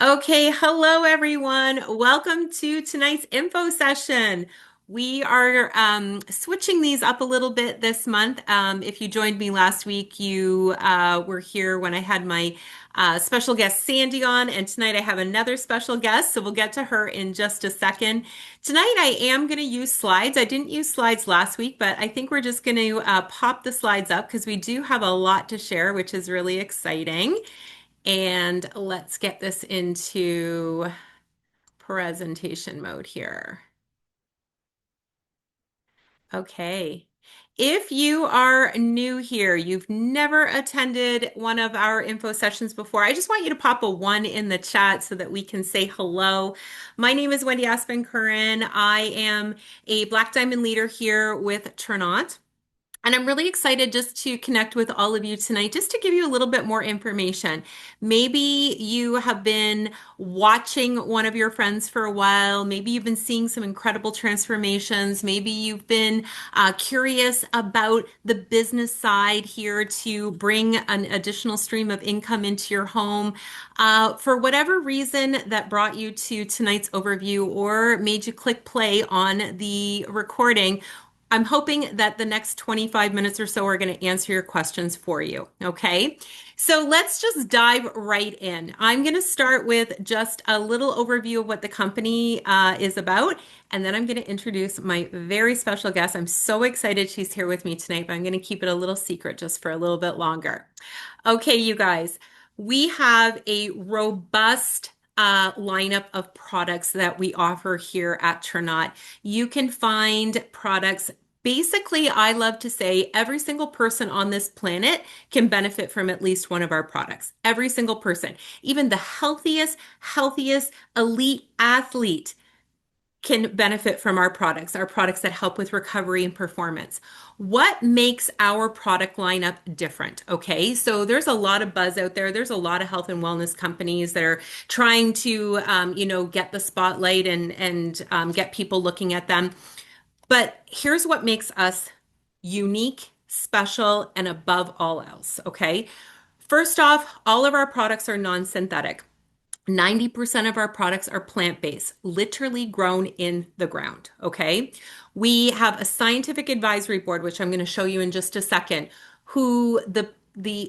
Okay, hello everyone. Welcome to tonight's info session. We are switching these up a little bit this month. If you joined me last week, you were here when I had my special guest Sandy on, and tonight I have another special guest, so we'll get to her in just a second. Tonight I am going to use slides. I didn't use slides last week, but I think we're just going to pop the slides up because we do have a lot to share, which is really exciting. And let's get this into presentation mode here. Okay. If you are new here, you've never attended one of our info sessions before, I just want you to pop a one in the chat so that we can say hello. My name is Wendy Aspin-Curran. I am a Black Diamond leader here with Ternot. And I'm really excited just to connect with all of you tonight, just to give you a little bit more information. Maybe you have been watching one of your friends for a while. Maybe you've been seeing some incredible transformations. Maybe you've been curious about the business side here to bring an additional stream of income into your home. For whatever reason that brought you to tonight's overview or made you click play on the recording, I'm hoping that the next 25 minutes or so are going to answer your questions for you. Okay. So let's just dive right in. I'm going to start with just a little overview of what the company is about. And then I'm going to introduce my very special guest. I'm so excited she's here with me tonight, but I'm going to keep it a little secret just for a little bit longer. Okay, you guys, we have a robust lineup of products that we offer here at Ternot. You can find products. Basically, I love to say every single person on this planet can benefit from at least one of our products. Every single person, even the healthiest elite athlete can benefit from our products that help with recovery and performance. What makes our product lineup different? Okay, so there's a lot of buzz out there. There's a lot of health and wellness companies that are trying to, get the spotlight and get people looking at them. But here's what makes us unique, special, and above all else. Okay, first off, all of our products are non-synthetic. 90% of our products are plant-based, literally grown in the ground. Okay. We have a scientific advisory board, which I'm going to show you in just a second, who the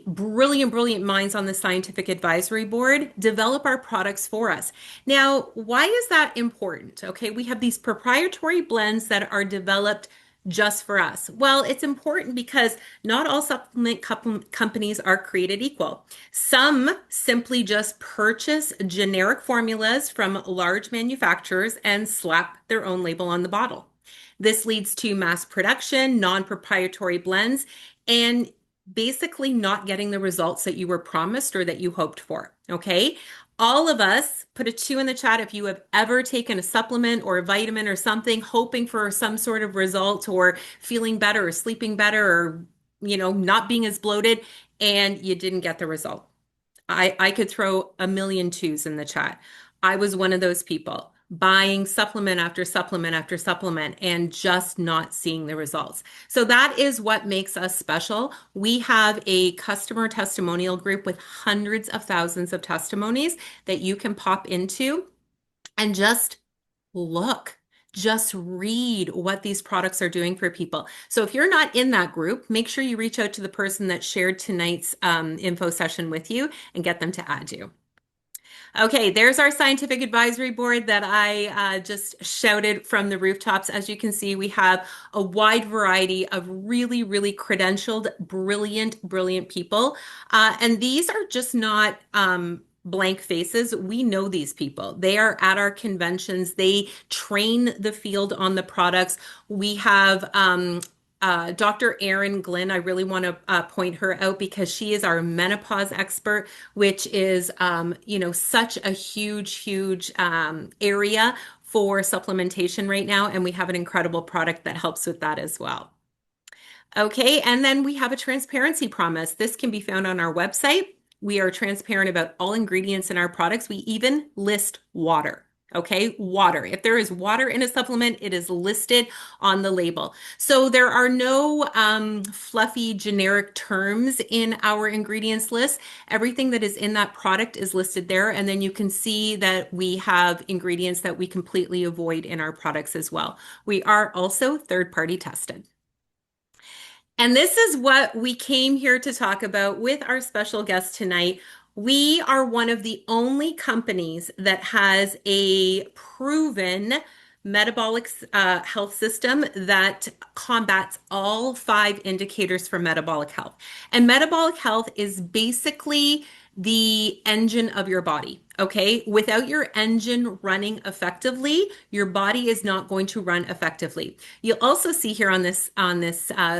brilliant minds on the scientific advisory board develop our products for us. Now, why is that important? Okay, we have these proprietary blends that are developed just for us. Well, it's important because not all supplement companies are created equal. Some simply just purchase generic formulas from large manufacturers and slap their own label on the bottle. This leads to mass production, non-proprietary blends, and basically not getting the results that you were promised or that you hoped for. Okay. All of us, put a two in the chat if you have ever taken a supplement or a vitamin or something, hoping for some sort of result or feeling better or sleeping better or, not being as bloated, and you didn't get the result. I could throw a million twos in the chat. I was one of those people buying supplement after supplement after supplement and just not seeing the results. So that is what makes us special. We have a customer testimonial group with hundreds of thousands of testimonies that you can pop into and just look. Just read what these products are doing for people. So if you're not in that group, make sure you reach out to the person that shared tonight's info session with you and get them to add you. Okay, there's our scientific advisory board that I just shouted from the rooftops. As you can see, we have a wide variety of really credentialed, brilliant people. And these are just not blank faces. We know these people. They are at our conventions. They train the field on the products. We have Dr. Erin Glynn, I really want to point her out because she is our menopause expert, which is, such a huge area for supplementation right now. And we have an incredible product that helps with that as well. Okay, and then we have a transparency promise. This can be found on our website. We are transparent about all ingredients in our products. We even list water. Okay, water. If there is water in a supplement, it is listed on the label. So there are no fluffy generic terms in our ingredients list. Everything that is in that product is listed there. And then you can see that we have ingredients that we completely avoid in our products as well. We are also third-party tested. And this is what we came here to talk about with our special guest tonight. We are one of the only companies that has a proven metabolic health system that combats all five indicators for metabolic health. And metabolic health is basically the engine of your body. Okay. Without your engine running effectively, your body is not going to run effectively. You'll also see here on this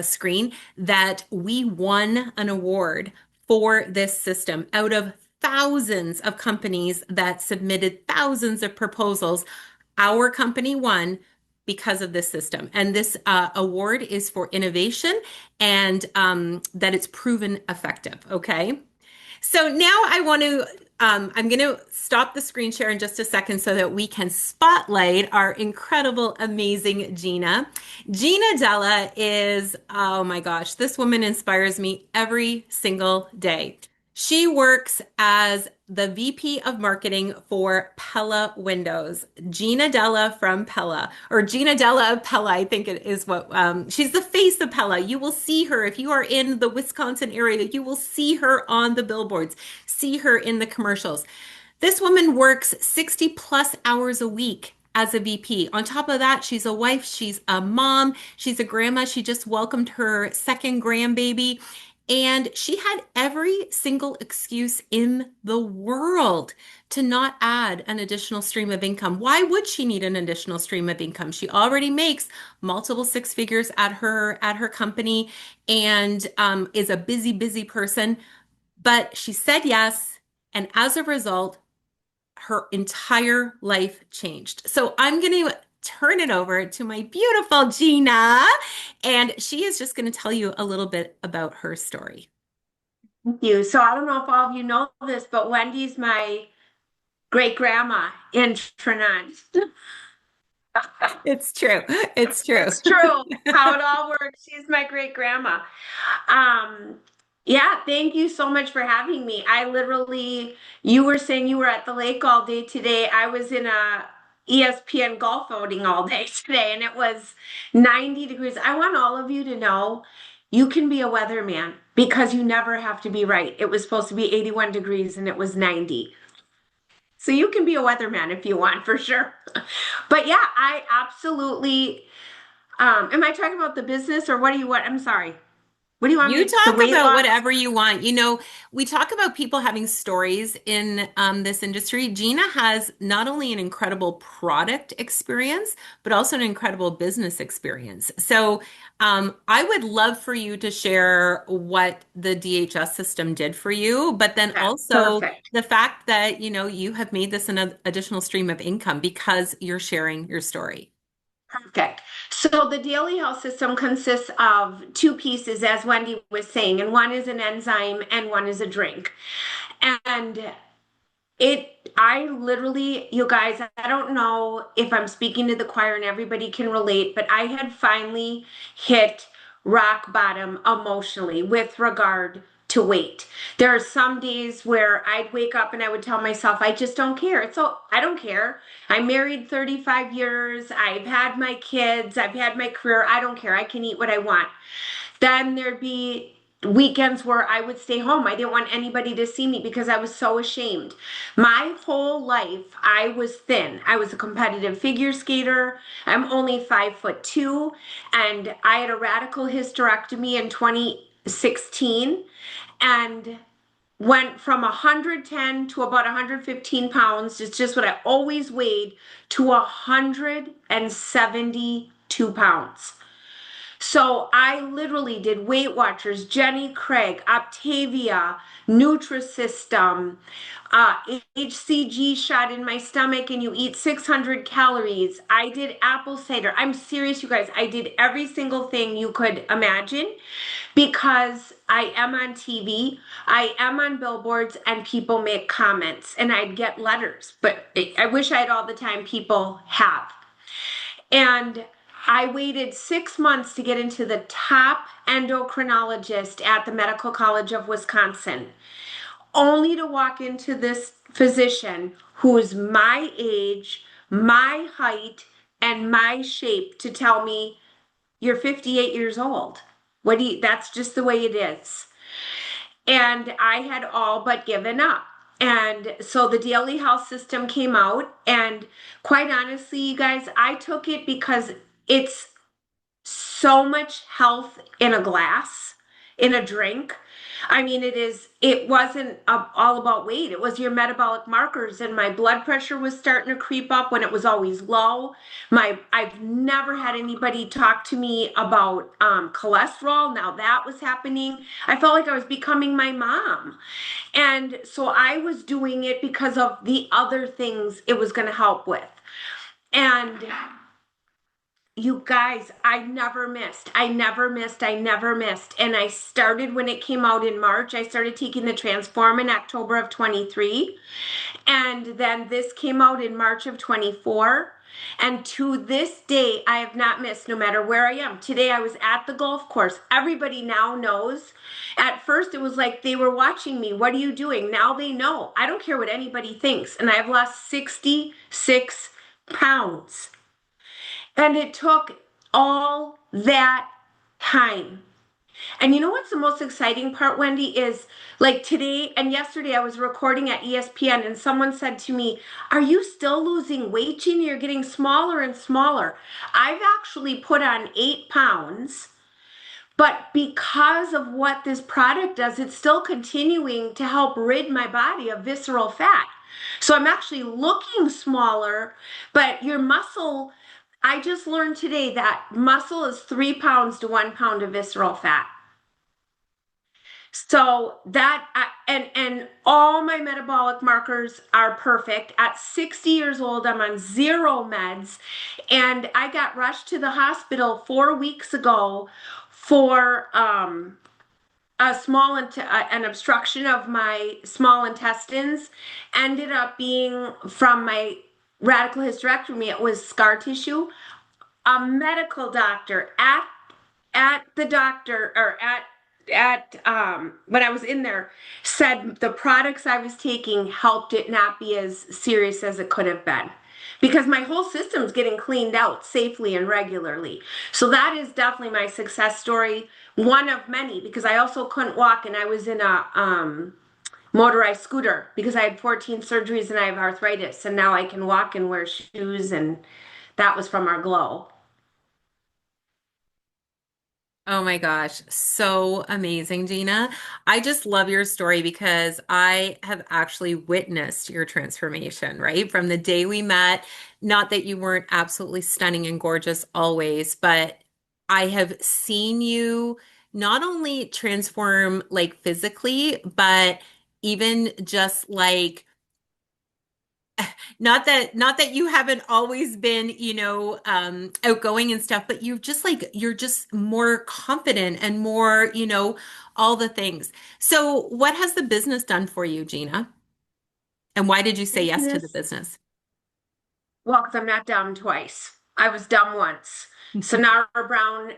screen that we won an award for this system out of thousands of companies that submitted thousands of proposals. Our company won because of this system. And this award is for innovation and that it's proven effective. Okay. So now I'm going to stop the screen share in just a second so that we can spotlight our incredible, amazing Gina. Gina Della is, oh my gosh, this woman inspires me every single day. She works as the VP of marketing for Pella Windows. Gina Della from Pella, or Gina Della of Pella, I think it is what, she's the face of Pella. You will see her if you are in the Wisconsin area, you will see her on the billboards, see her in the commercials. This woman works 60 plus hours a week as a VP. On top of that, she's a wife, she's a mom, she's a grandma. She just welcomed her second grandbaby. And she had every single excuse in the world to not add an additional stream of income. Why would she need an additional stream of income? She already makes multiple six figures at her company and is a busy, busy person. But she said yes, and as a result, her entire life changed. So I'm going to turn it over to my beautiful Gina, and she is just going to tell you a little bit about her story. Thank you. So I don't know if all of you know this, but Wendy's my great grandma in Trinidad. It's true. It's true. It's true how it all works. She's my great grandma. Um, yeah, thank you so much for having me. You were saying you were at the lake all day today. I was in a ESPN golf outing all day today, and it was 90 degrees. I want all of you to know you can be a weatherman because you never have to be right. It was supposed to be 81 degrees and it was 90. So you can be a weatherman if you want, for sure. But yeah, I absolutely am I talking about the business or what do you want? I'm sorry. What do you want You me? The talk weight about loss? whatever you want. We talk about people having stories in this industry. Gina has not only an incredible product experience, but also an incredible business experience. So I would love for you to share what the DHS system did for you, but then Okay, also perfect. the fact that, you have made this an additional stream of income because you're sharing your story. Perfect. So the daily health system consists of two pieces, as Wendy was saying, and one is an enzyme and one is a drink. And I literally, you guys, I don't know if I'm speaking to the choir and everybody can relate, but I had finally hit rock bottom emotionally with regard to weight. There are some days where I'd wake up and I would tell myself, I just don't care. So I don't care. I'm married 35 years. I've had my kids. I've had my career. I don't care. I can eat what I want. Then there'd be weekends where I would stay home. I didn't want anybody to see me because I was so ashamed. My whole life, I was thin. I was a competitive figure skater. I'm only 5'2", and I had a radical hysterectomy in 2016 and went from 110 to about 115 pounds. It's just what I always weighed to 172 pounds. So I literally did Weight Watchers, Jenny Craig, Optavia, Nutrisystem, HCG shot in my stomach, and you eat 600 calories. I did apple cider. I'm serious, you guys. I did every single thing you could imagine because I am on TV, I am on billboards, and people make comments, and I'd get letters. But I wish I had all the time people have. And I waited 6 months to get into the top endocrinologist at the Medical College of Wisconsin, only to walk into this physician who is my age, my height, and my shape to tell me, you're 58 years old. That's just the way it is. And I had all but given up. And so the daily health system came out, and quite honestly, you guys, I took it because it's so much health in a glass, in a drink. I mean, it wasn't all about weight. It was your metabolic markers, and my blood pressure was starting to creep up when it was always low. I've never had anybody talk to me about cholesterol. Now that was happening. I felt like I was becoming my mom. And so I was doing it because of the other things it was going to help with. And you guys, I never missed. I never missed. I never missed. And I started when it came out in March. I started taking the Transform in October of 23. And then this came out in March of 24. And to this day, I have not missed no matter where I am. Today, I was at the golf course. Everybody now knows. At first, it was like they were watching me. What are you doing? Now they know. I don't care what anybody thinks. And I've lost 66 pounds. And it took all that time. And you know what's the most exciting part, Wendy, is like today and yesterday I was recording at ESPN and someone said to me, "Are you still losing weight, Gina? You're getting smaller and smaller." I've actually put on 8 pounds, but because of what this product does, it's still continuing to help rid my body of visceral fat. So I'm actually looking smaller, but your muscle, I just learned today that muscle is 3 pounds to 1 pound of visceral fat. So and all my metabolic markers are perfect. At 60 years old, I'm on zero meds, and I got rushed to the hospital 4 weeks ago for an obstruction of my small intestines. Ended up being from my radical hysterectomy. It was scar tissue. A medical doctor at the doctor or at when I was in there said the products I was taking helped it not be as serious as it could have been because my whole system's getting cleaned out safely and regularly. So that is definitely my success story, one of many, because I also couldn't walk and I was in a motorized scooter because I had 14 surgeries and I have arthritis, and now I can walk and wear shoes, and that was from our glow. Oh my gosh, so amazing, Gina. I just love your story because I have actually witnessed your transformation, right? From the day we met, not that you weren't absolutely stunning and gorgeous always, but I have seen you not only transform like physically, but even just like not that you haven't always been, outgoing and stuff, but you're just more confident and more, all the things. So what has the business done for you, Gina? And why did you say yes to the Business. business? Well, because I'm not dumb twice. I was dumb once. Sonara Brown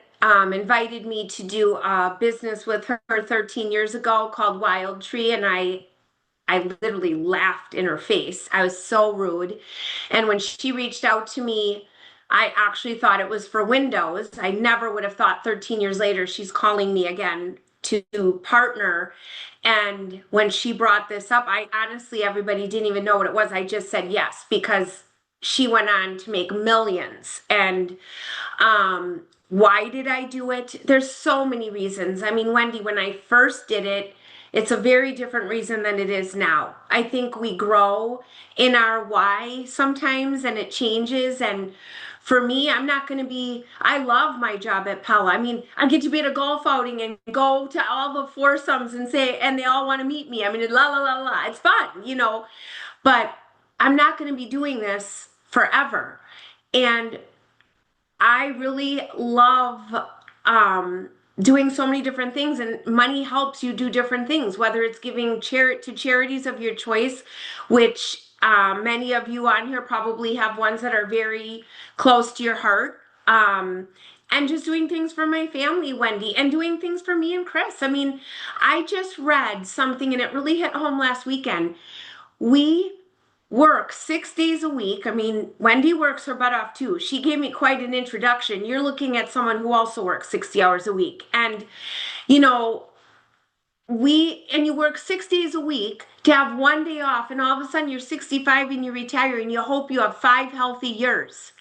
invited me to do a business with her 13 years ago called Wild Tree, and I literally laughed in her face. I was so rude. And when she reached out to me, I actually thought it was for windows. I never would have thought 13 years later she's calling me again to partner. And when she brought this up, I honestly, everybody didn't even know what it was. I just said yes because she went on to make millions. And why did I do it? There's so many reasons. I mean, Wendy, when I first did it, it's a very different reason than it is now. I think we grow in our why sometimes and it changes. And For me, I'm not going to be, I love my job at Pella. I mean, I get to be at a golf outing and go to all the foursomes and say, and they all want to meet me. I mean, la la la la. It's fun, but I'm not going to be doing this forever. And I really love um, doing so many different things, and money helps you do different things, whether it's giving to charities of your choice, which many of you on here probably have ones that are very close to your heart. And just doing things for my family, Wendy, and doing things for me and Chris. I mean, I just read something and it really hit home last weekend. We work 6 days a week. I mean, Wendy works her butt off too. She gave me quite an introduction. You're looking at someone who also works 60 hours a week. And, you know, you work 6 days a week to have one day off, and all of a sudden you're 65 and you retire, and you hope you have 5 healthy years.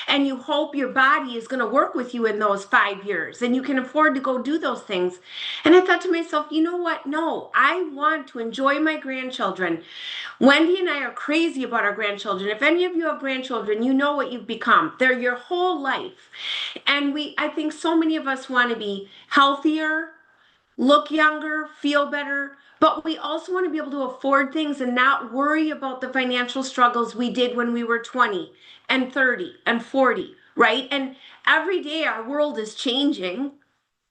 And you hope your body is going to work with you in those 5 years and you can afford to go do those things. And I thought to myself, you know what? No, I want to enjoy my grandchildren. Wendy and I are crazy about our grandchildren. If any of you have grandchildren, you know what you've become. They're your whole life. And I think so many of us want to be healthier, look younger, feel better, but we also want to be able to afford things and not worry about the financial struggles we did when we were 20 and 30 and 40, right? And every day our world is changing,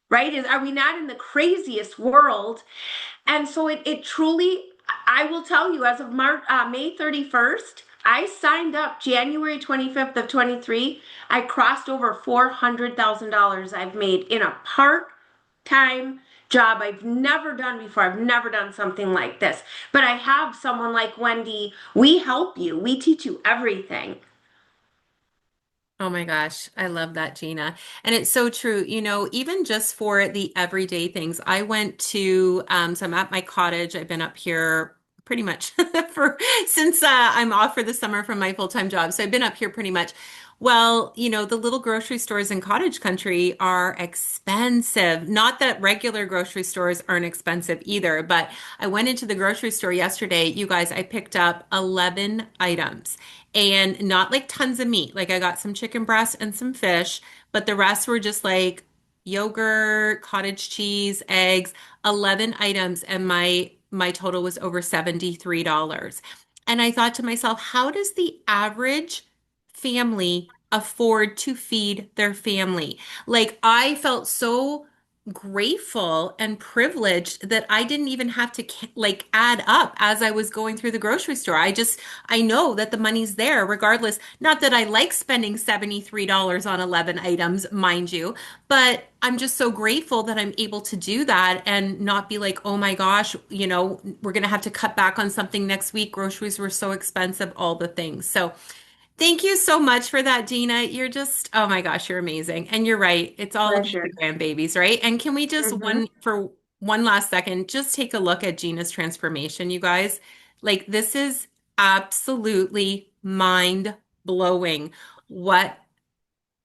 right? Are we not in the craziest world? And so it truly, I will tell you, as of May 31st, I signed up January 25th of 23. I crossed over $400,000 I've made in a part-time job I've never done before. I've never done something like this. But I have someone like Wendy. We help you. We teach you everything. Oh my gosh, I love that, Gina. And it's so true. Even just for the everyday things, I went to, so I'm at my cottage. I've been up here pretty much for since I'm off for the summer from my full-time job. So I've been up here pretty much. Well, the little grocery stores in cottage country are expensive. Not that regular grocery stores aren't expensive either, but I went into the grocery store yesterday. You guys, I picked up 11 items and not like tons of meat. Like I got some chicken breast and some fish, but the rest were just like yogurt, cottage cheese, eggs, 11 items, and my total was over $73. And I thought to myself, how does the average family afford to feed their family? Like I felt so grateful and privileged that I didn't even have to like add up as I was going through the grocery store. I know that the money's there regardless. Not that I like spending $73 on 11 items, mind you, but I'm just so grateful that I'm able to do that and not be like, oh my gosh, we're going to have to cut back on something next week. Groceries were so expensive, all the things. So thank you so much for that, Gina. You're just, oh my gosh, you're amazing. And you're right. It's all about the Pleasure. grandbabies, right? And can we just Mm-hmm. for one last second, just take a look at Gina's transformation, you guys? Like this is absolutely mind blowing what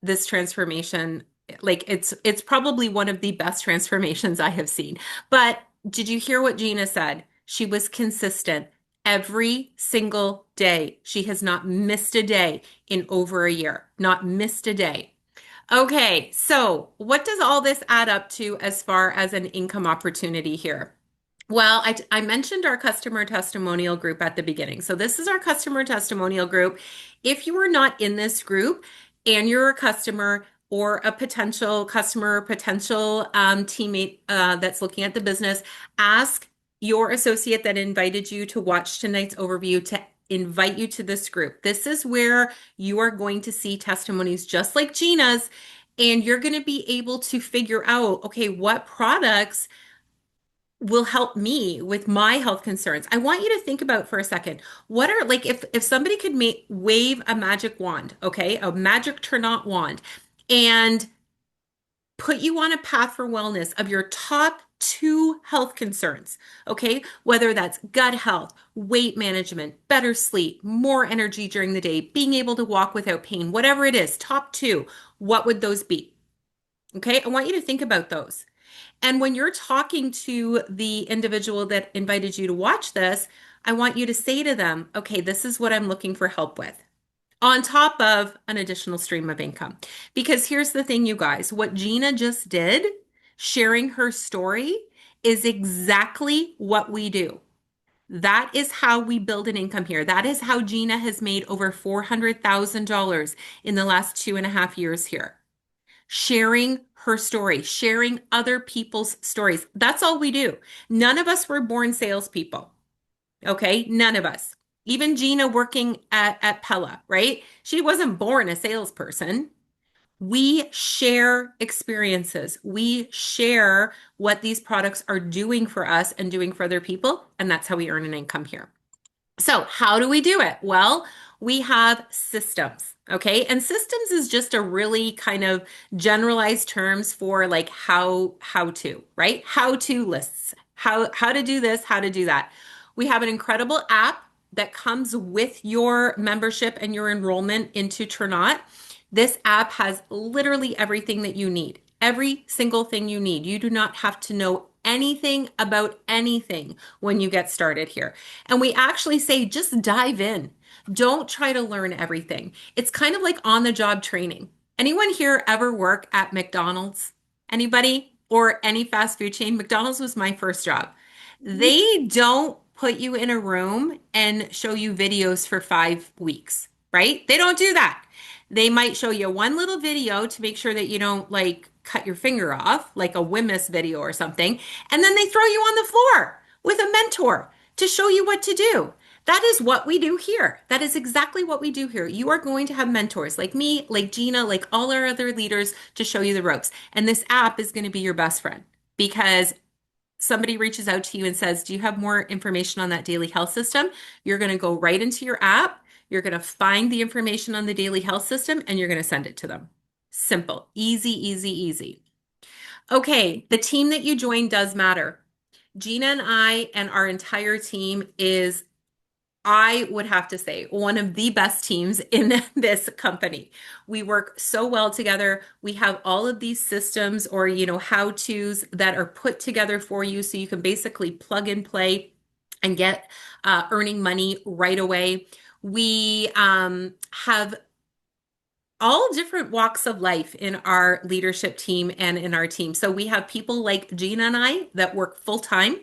this transformation, like it's probably one of the best transformations I have seen. But did you hear what Gina said? She was consistent every single day. She has not missed a day in over a year, not missed a day. Okay, so what does all this add up to as far as an income opportunity here? Well, I mentioned our customer testimonial group at the beginning. So this is our customer testimonial group. If you are not in this group and you're a customer or a potential customer, potential teammate that's looking at the business, ask your associate that invited you to watch tonight's overview to invite you to this group. This is where you are going to see testimonies just like Gina's, and you're going to be able to figure out, okay, what products will help me with my health concerns. I want you to think about for a second. What are like if somebody could wave a magic wand, okay? A magic turn-on wand and put you on a path for wellness of your top two health concerns, okay? Whether that's gut health, weight management, better sleep, more energy during the day, being able to walk without pain, whatever it is, top two, what would those be? Okay? I want you to think about those. And when you're talking to the individual that invited you to watch this, I want you to say to them, okay, this is what I'm looking for help with. on top of an additional stream of income. Because here's the thing, you guys, what Gina just did, sharing her story, is exactly what we do. That is how we build an income here. That is how Gina has made over $400,000 in the last 2.5 years here. Sharing her story, sharing other people's stories. That's all we do. None of us were born salespeople. Okay. None of us. Even Gina working at Pella, right? She wasn't born a salesperson. We share experiences. We share what these products are doing for us and doing for other people. And that's how we earn an income here. So, how do we do it? Well, we have systems, okay? And systems is just a really kind of generalized terms for like how to, right? How to lists. How to do this, how to do that. We have an incredible app that comes with your membership and your enrollment into Ternot. This app has literally everything that you need. Every single thing you need. You do not have to know anything about anything when you get started here. And we actually say just dive in. Don't try to learn everything. It's kind of like on the job training. Anyone here ever work at McDonald's? Anybody? Or any fast food chain? McDonald's was my first job. They don't put you in a room and show you videos for 5 weeks, right? They don't do that. They might show you one little video to make sure that you don't like cut your finger off, like a Wimmis video or something. And then they throw you on the floor with a mentor to show you what to do. That is what we do here. That is exactly what we do here. You are going to have mentors like me, like Gina, like all our other leaders to show you the ropes. And this app is going to be your best friend because somebody reaches out to you and says, do you have more information on that daily health system? You're going to go right into your app. You're going to find the information on the daily health system and you're going to send it to them. Simple, easy, easy, easy. Okay, the team that you join does matter. Gina and I and our entire team is, I would have to say, one of the best teams in this company. We work so well together. We have all of these systems or, how-tos that are put together for you so you can basically plug and play and get earning money right away. We have all different walks of life in our leadership team and in our team. So we have people like Gina and I that work full time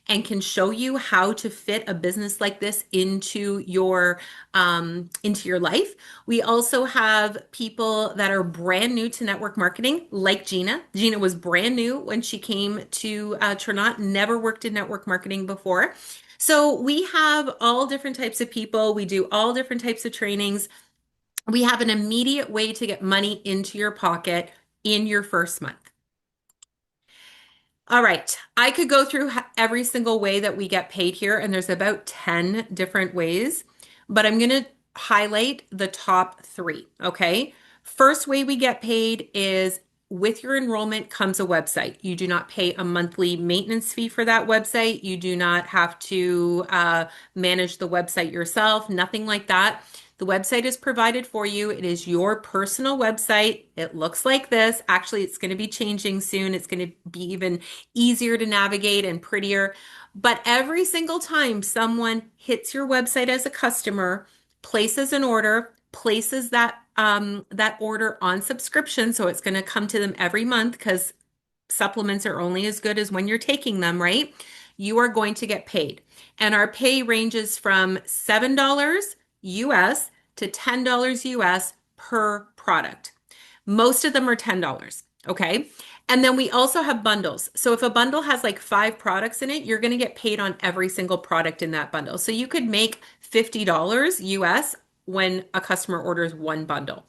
and can show you how to fit a business like this into your life. We also have people that are brand new to network marketing, like Gina. Gina was brand new when she came to Ternot, never worked in network marketing before. So we have all different types of people. We do all different types of trainings. We have an immediate way to get money into your pocket in your first month. All right, I could go through every single way that we get paid here, and there's about 10 different ways, but I'm going to highlight the top three, okay? First way we get paid is with your enrollment comes a website. You do not pay a monthly maintenance fee for that website. You do not have to manage the website yourself, nothing like that. The website is provided for you. It is your personal website. It looks like this. Actually, it's going to be changing soon. It's going to be even easier to navigate and prettier. But every single time someone hits your website as a customer, places an order, places that order on subscription, so it's going to come to them every month because supplements are only as good as when you're taking them, right? You are going to get paid. And our pay ranges from $7 US to $10 US per product. Most of them are $10, okay? And then we also have bundles. So if a bundle has like 5 products in it, you're going to get paid on every single product in that bundle. So you could make $50 US when a customer orders one bundle.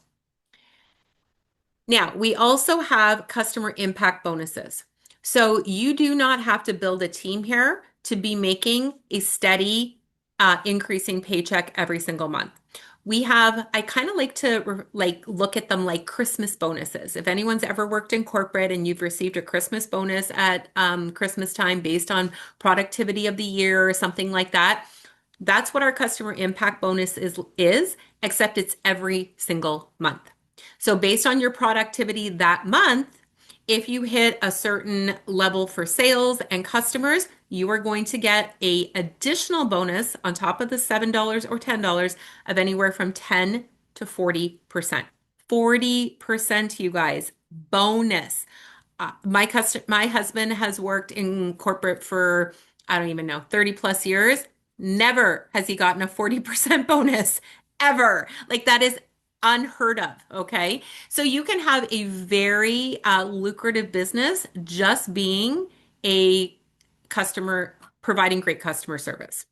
Now, we also have customer impact bonuses. So you do not have to build a team here to be making a steady, increasing paycheck every single month. I kind of like to look at them like Christmas bonuses. If anyone's ever worked in corporate and you've received a Christmas bonus at Christmas time based on productivity of the year or something like that, that's what our customer impact bonus is, except it's every single month. So based on your productivity that month, if you hit a certain level for sales and customers, you are going to get a additional bonus on top of the $7 or $10 of anywhere from 10 to 40%. 40%, you guys, bonus. My husband has worked in corporate for, I don't even know, 30 plus years. Never has he gotten a 40% bonus ever. Like that is unheard of. Okay. So you can have a very lucrative business just being a customer, providing great customer service.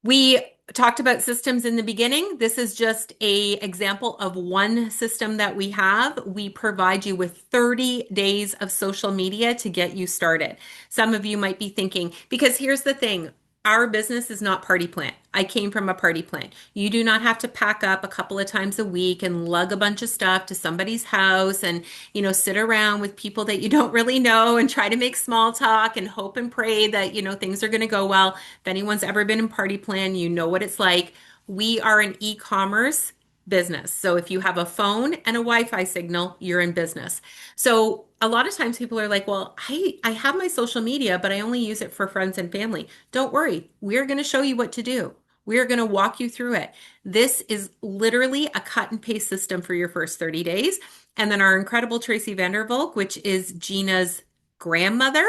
We talked about systems in the beginning. This is just a example of one system that we have. We provide you with 30 days of social media to get you started. Some of you might be thinking, because here's the thing, our business is not party plant. I came from a party plant. You do not have to pack up a couple of times a week and lug a bunch of stuff to somebody's house and, sit around with people that you don't really know and try to make small talk and hope and pray that, things are going to go well. If anyone's ever been in party plan, you know what it's like. We are an e-commerce business. So if you have a phone and a Wi-Fi signal, you're in business. So a lot of times people are like, well, I have my social media, but I only use it for friends and family. Don't worry. We're going to show you what to do. We're going to walk you through it. This is literally a cut and paste system for your first 30 days. And then our incredible Tracy Vandervolk, which is Gina's grandmother.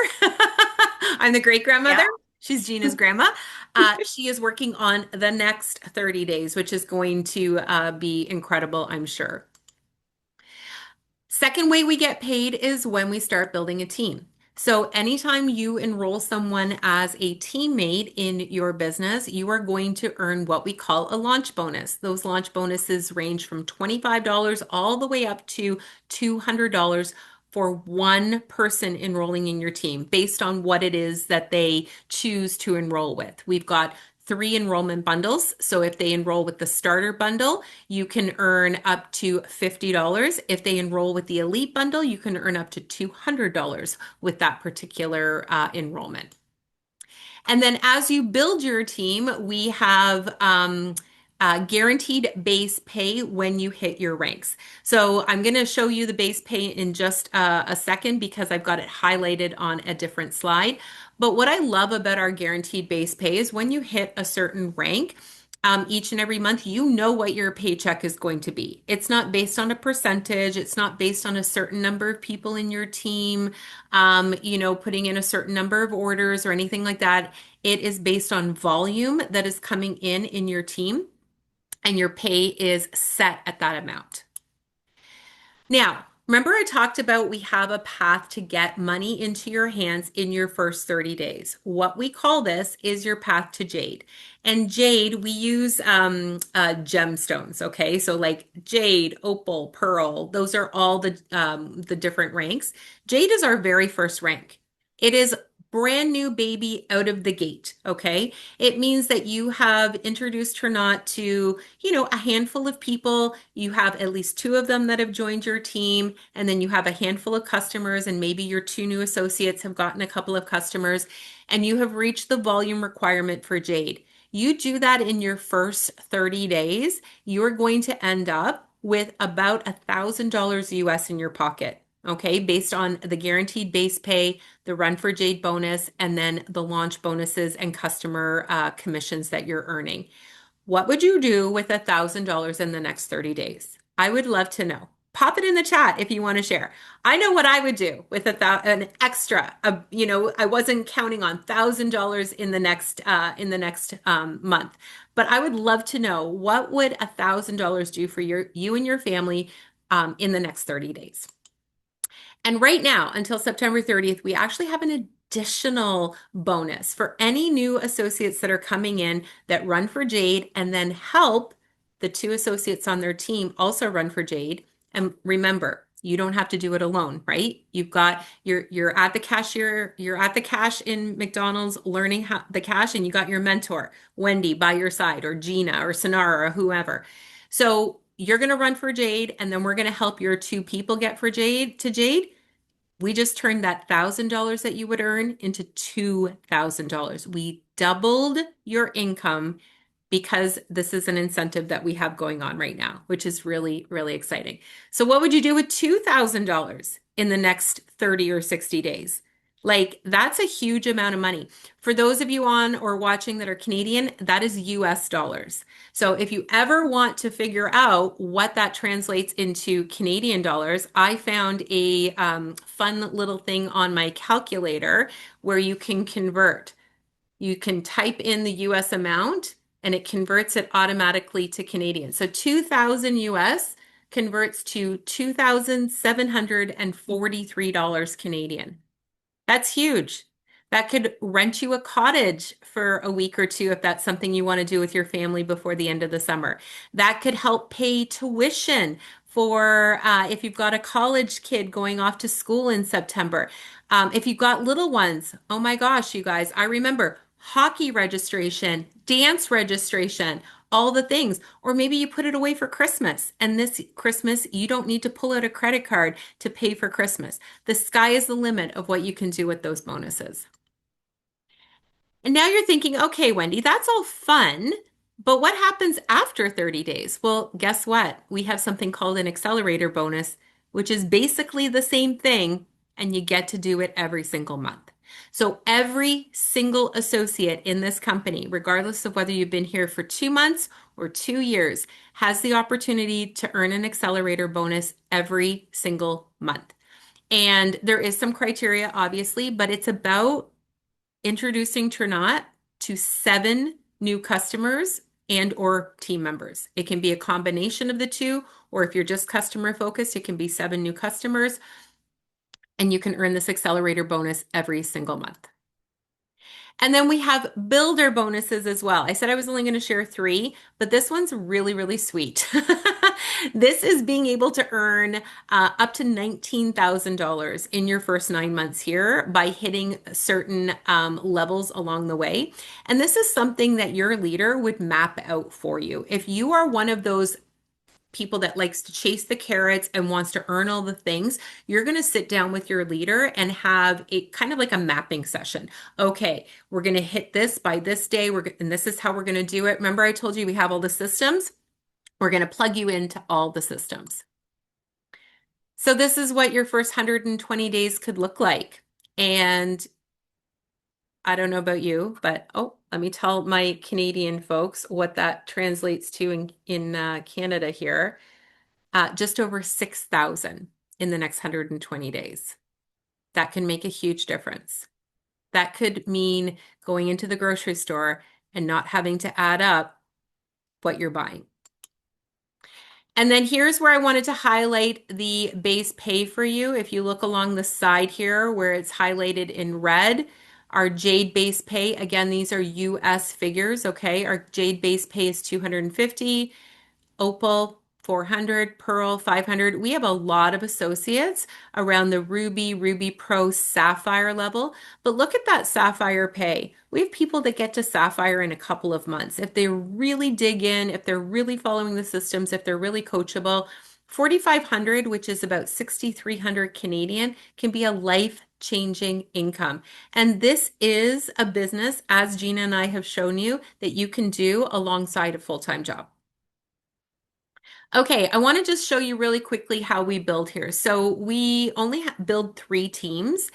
I'm the great grandmother. Yeah. She's Gina's grandma. She is working on the next 30 days, which is going to be incredible, I'm sure. Second way we get paid is when we start building a team. So, anytime you enroll someone as a teammate in your business, you are going to earn what we call a launch bonus. Those launch bonuses range from $25 all the way up to $200 for one person enrolling in your team based on what it is that they choose to enroll with. We've got 3 enrollment bundles. So if they enroll with the starter bundle, you can earn up to $50. If they enroll with the elite bundle, you can earn up to $200 with that particular enrollment. And then as you build your team, we have guaranteed base pay when you hit your ranks. So I'm going to show you the base pay in just a second because I've got it highlighted on a different slide. But what I love about our guaranteed base pay is when you hit a certain rank, each and every month, you know what your paycheck is going to be. It's not based on a percentage. It's not based on a certain number of people in your team, putting in a certain number of orders or anything like that. It is based on volume that is coming in your team, and your pay is set at that amount. Now, remember I talked about we have a path to get money into your hands in your first 30 days. What we call this is your path to Jade. And Jade, we use gemstones, okay? So like Jade, Opal, Pearl, those are all the different ranks. Jade is our very first rank. It is brand new baby out of the gate, okay? It means that you have introduced her not to, a handful of people. You have at least 2 of them that have joined your team, and then you have a handful of customers, and maybe your 2 new associates have gotten a couple of customers, and you have reached the volume requirement for Jade. You do that in your first 30 days, you're going to end up with about $1,000 US in your pocket. Okay, based on the guaranteed base pay, the Run for Jade bonus, and then the launch bonuses and customer commissions that you're earning. What would you do with $1,000 in the next 30 days? I would love to know. Pop it in the chat if you want to share. I know what I would do with an extra. I wasn't counting on $1,000 in the next month, but I would love to know what would $1,000 do for you and your family in the next 30 days. And right now, until September 30th, we actually have an additional bonus for any new associates that are coming in that run for Jade and then help the 2 associates on their team also run for Jade. And remember, you don't have to do it alone, right? You're at the cashier, you're at the cash in McDonald's learning how the cash, and you got your mentor, Wendy, by your side, or Gina or Sonara or whoever. So you're going to run for Jade, and then we're going to help your 2 people get for Jade. We just turned that $1,000 that you would earn into $2,000. We doubled your income because this is an incentive that we have going on right now, which is really, really exciting. So what would you do with $2,000 in the next 30 or 60 days? Like, that's a huge amount of money. For those of you on or watching that are Canadian, that is US dollars. So if you ever want to figure out what that translates into Canadian dollars, I found a fun little thing on my calculator where you can convert. You can type in the US amount and it converts it automatically to Canadian. So 2000 US converts to $2,743 Canadian. That's huge. That could rent you a cottage for a week or two if that's something you want to do with your family before the end of the summer. That could help pay tuition for if you've got a college kid going off to school in September. If you've got little ones, oh my gosh, you guys, I remember hockey registration, dance registration, all the things. Or maybe you put it away for Christmas. And this Christmas, you don't need to pull out a credit card to pay for Christmas. The sky is the limit of what you can do with those bonuses. And now you're thinking, okay, Wendy, that's all fun, but what happens after 30 days? Well, guess what? We have something called an accelerator bonus, which is basically the same thing, and you get to do it every single month. So every single associate in this company, regardless of whether you've been here for 2 months or 2 years, has the opportunity to earn an accelerator bonus every single month. And there is some criteria, obviously, but it's about introducing Ternat to 7 new customers and or team members. It can be a combination of the two, or if you're just customer focused, it can be 7 new customers, and you can earn this accelerator bonus every single month. And then we have builder bonuses as well. I said I was only going to share 3, but this one's really, really sweet. This is being able to earn up to $19,000 in your first 9 months here by hitting certain levels along the way. And this is something that your leader would map out for you. If you are one of those people that likes to chase the carrots and wants to earn all the things, you're going to sit down with your leader and have a kind of like a mapping session. Okay, we're going to hit this by this day. And this is how we're going to do it. Remember, I told you we have all the systems. We're going to plug you into all the systems. So this is what your first 120 days could look like. And I don't know about you, but let me tell my Canadian folks what that translates to in Canada here. Just over 6,000 in the next 120 days. That can make a huge difference. That could mean going into the grocery store and not having to add up what you're buying. And then here's where I wanted to highlight the base pay for you. If you look along the side here where it's highlighted in red, our Jade base pay, again, these are US figures, okay? Our Jade base pay is 250. Opal 400, Pearl 500. We have a lot of associates around the Ruby, Ruby Pro, Sapphire level. But look at that Sapphire pay. We have people that get to Sapphire in a couple of months. If they really dig in, if they're really following the systems, if they're really coachable, 4,500, which is about 6,300 Canadian, can be a life-changing income. And this is a business, as Gina and I have shown you, that you can do alongside a full-time job. Okay, I want to just show you really quickly how we build here. So we only build 3 teams.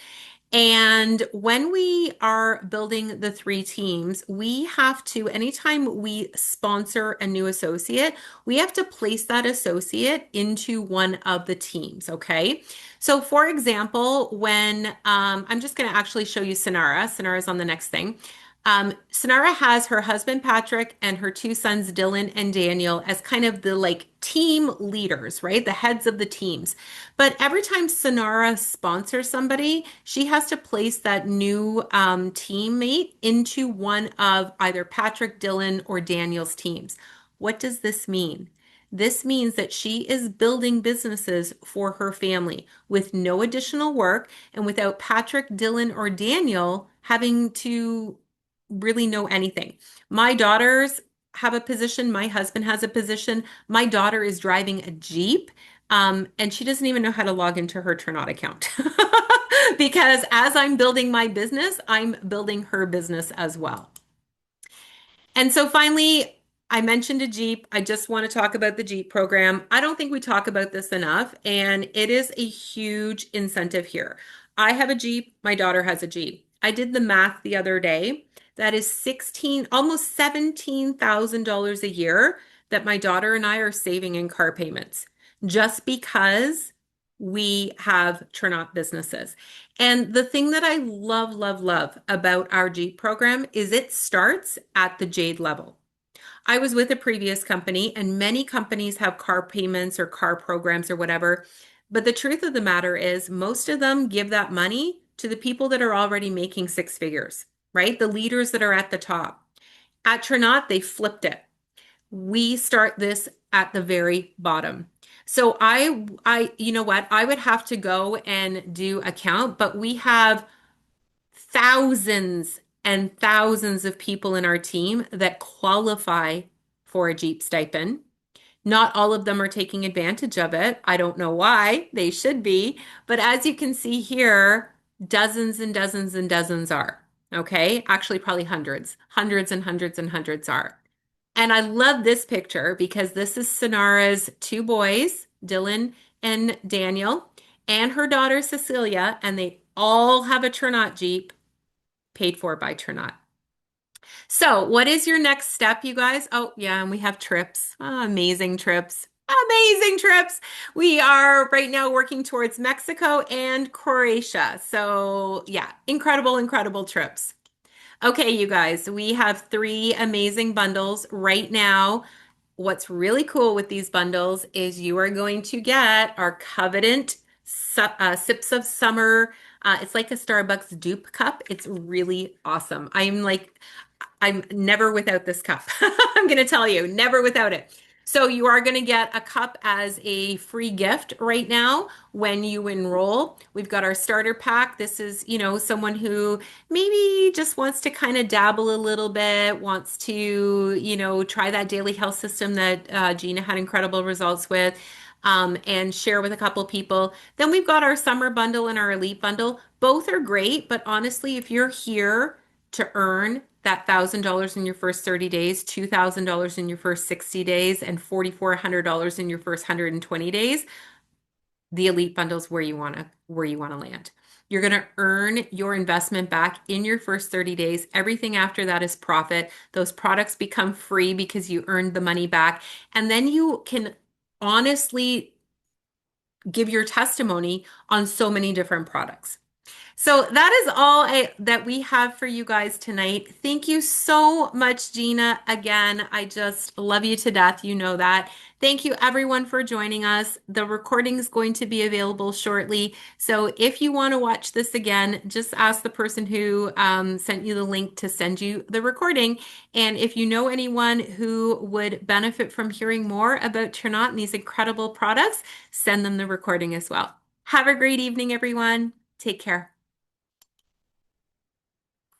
And when we are building the 3 teams, we have to, anytime we sponsor a new associate, we have to place that associate into one of the teams, okay? So for example, when I'm just going to actually show you Sonara. Sonara's on the next thing. Sonara has her husband Patrick and her 2 sons Dylan and Daniel as kind of the like team leaders, right? The heads of the teams. But every time Sonara sponsors somebody, she has to place that new teammate into one of either Patrick, Dylan, or Daniel's teams. What does this mean? This means that she is building businesses for her family with no additional work and without Patrick, Dylan, or Daniel having to really know anything. My daughters have a position. My husband has a position. My daughter is driving a Jeep, and she doesn't even know how to log into her Turnaught account. Because as I'm building my business, I'm building her business as well. And so finally, I mentioned a Jeep. I just want to talk about the Jeep program. I don't think we talk about this enough, and it is a huge incentive here. I have a Jeep, my daughter has a Jeep. I did the math the other day. That is 16, almost $17,000 a year that my daughter and I are saving in car payments just because we have turn out businesses. And the thing that I love, love, love about our Jeep program is it starts at the Jade level. I was with a previous company, and many companies have car payments or car programs or whatever. But the truth of the matter is, most of them give that money to the people that are already making six figures, right? The leaders that are at the top. At Trinot, they flipped it. We start this at the very bottom. So you know what? I would have to go and do a count, but we have thousands and thousands of people in our team that qualify for a Jeep stipend. Not all of them are taking advantage of it. I don't know why. They should be. But as you can see here, dozens and dozens and dozens are. Okay. Actually, probably hundreds, hundreds and hundreds and hundreds are. And I love this picture because this is Sonara's two boys, Dylan and Daniel, and her daughter Cecilia, and they all have a Turnot Jeep paid for by Turnot. So, what is your next step, you guys? Oh, yeah, and we have trips. Oh, amazing trips. Amazing trips. We are right now working towards Mexico and Croatia. So, yeah, incredible, incredible trips. Okay, you guys, we have three amazing bundles right now. What's really cool with these bundles is you are going to get our Covenant Sips of Summer. It's like a Starbucks dupe cup. It's really awesome. I'm never without this cup. I'm going to tell you, never without it. So you are going to get a cup as a free gift right now when you enroll. We've got our starter pack. This is, someone who maybe just wants to kind of dabble a little bit, wants to, try that daily health system that Gina had incredible results with. And share with a couple people. Then we've got our summer bundle and our elite bundle. Both are great, but honestly, if you're here to earn that $1,000 in your first 30 days, $2,000 in your first 60 days, and $4,400 in your first 120 days, the elite bundles where you want to land. You're going to earn your investment back in your first 30 days. Everything after that is profit. Those products become free because you earned the money back. And then you can honestly give your testimony on so many different products. So that is all that we have for you guys tonight. Thank you so much, Gina. Again, I just love you to death. You know that. Thank you, everyone, for joining us. The recording is going to be available shortly. So if you want to watch this again, just ask the person who sent you the link to send you the recording. And if you know anyone who would benefit from hearing more about Trinot and these incredible products, send them the recording as well. Have a great evening, everyone. Take care.